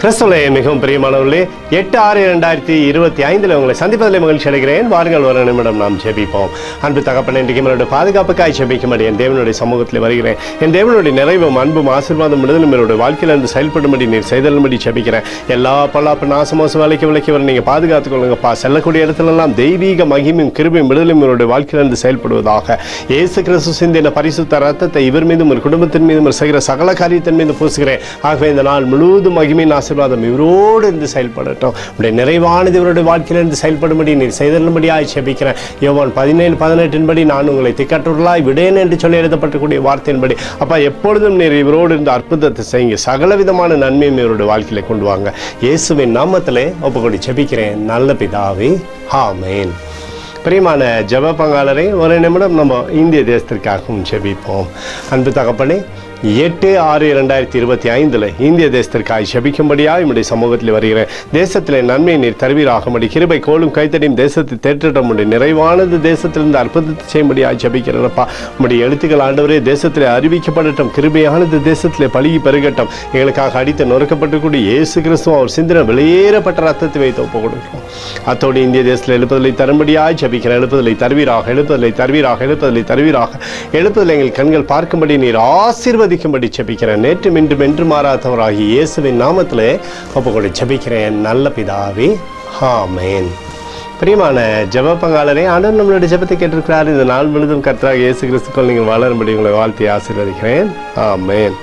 கிறிஸ்துவிலே மிகவும் பிரியமானவர்களே, 8/6/2025 உங்களை சந்திப்பதில் மகிழ்ச்சி அடைகிறேன். வாருங்கள், ஒரு நிமிடம் நாம் ஜெபிப்போம். அன்பு தகப்பனே, இன்றைக்கு என்னுடைய பாதுகாப்புக்காய் ஜெபிக்கும்படி என் தேவனுடைய சமூகத்தில் வருகிறேன். என் தேவனுடைய நிறைவும் அன்பும் ஆசீர்வாதம் விடுதலும் என்னுடைய வாழ்க்கையில் இருந்து செயல்படும்படி நீர் செய்தலும்படி ஜெபிக்கிறேன். எல்லா பல்லாப்பு நாசமோசம் விலைக்கு வர நீங்கள் பாதுகாத்துக் கொள்ளுங்கப்பா. செல்லக்கூடிய இடத்துலெல்லாம் தெய்வீக மகிமையும் கிருபையும் விடுதலும் என்னுடைய வாழ்க்கையில் இருந்து செயல்படுவதாக. இயேசு கிறிஸ்து சிந்தின பரிசுத்த ரத்தத்தை இவர் மீதும் ஒரு குடும்பத்தின் மீதும் செய்கிற சகல காரியத்தின் மீது பூசுகிறேன். ஆகவே இந்த நாள் முழுவதும் மகிமையின் ஆசீர்வாதம் இவரோடு இருந்து செயல்படட்டும். உடைய நிறைவானது இவருடைய வாழ்க்கையிலிருந்து செயல்படும்படி நீர் செய்தலும்படியாய் ஜெபிக்கிறேன். யோவான் 17:18 நான் உங்களை திக்கற்றவர்களாய் விடேன் என்று சொல்லி எழுதப்பட்டக்கூடிய வார்த்தையின்படி அப்பா, எப்பொழுதும் நீர் இவரோடு இருந்து அற்புதத்தை செய்யுங்க. சகல விதமான நன்மையும் இவருடைய வாழ்க்கையில கொண்டு வாங்க. இயேசுவின் நாமத்திலே ஒப்புக்கொண்டு ஜெபிக்கிறேன் நல்ல பிதாவே, ஆமென். பிரியமான ஜெப பங்காளரை, ஒரு நிமிடம் நம்ம இந்திய தேசத்திற்காகவும் ஜெபிப்போம். அன்பு தகப்பனே, 8/6/2025 இந்திய தேசத்திற்காக ஜெபிக்கும்படியாக என்னுடைய சமூகத்தில் வருகிறேன். தேசத்திலே நன்மை நீர் தருவீராகும்படி கிருபை கோலும் கைத்தடியும் தேசத்தை தேற்றிட முடியும். நிறைவானது தேசத்திலிருந்து அற்புதத்தை செய்யும்படியாக ஜெபிக்கிறேன்ப்பா. உம்முடைய எழுத்துக்கள் ஆண்டவரே தேசத்திலே அறிவிக்கப்படட்டும். கிருபையானது தேசத்திலே பழுகி பெருகட்டும். எங்களுக்காக அடித்து நொறுக்கப்பட்டுக்கூடிய இயேசு கிறிஸ்துவ அவர் சிந்தின வெளியேறப்பட்ட ரத்தத்தை வைத்து ஒப்பு கொடுக்கிறோம். அத்தோடு இந்திய தேசத்தில் எழுப்புதலை தரும்படியாக ஜெபிக்கிறேன். எழுப்புதலை தருவீராக, எழுப்புதலை தருவீராக, எழுப்புதலை தருவீராக. எழுப்புதலை எங்கள் கண்கள் பார்க்கும்படி நீர் ஆசீர்வதிக்கும்படி ஜெபிக்கிறேன். நேற்றும் இன்றும் என்று மாறாதவராகி இயேசுவின் நாமத்திலே ஒப்புக்கொண்டு ஜெபிக்கிறேன் நல்ல பிதாவே, ஆமென். பிரியமான ஜெப பங்காளரே, ஆண்டவர் நம்மளுடைய ஜெபத்தை கேட்டிருக்கிறார். இந்த நாள் முழுதும் கர்த்தராகிய இயேசு கிறிஸ்துக்குள் நீங்கள் வளரும்படி உங்களை வாழ்த்தி ஆசீர்வதிக்கிறேன். ஆமென்.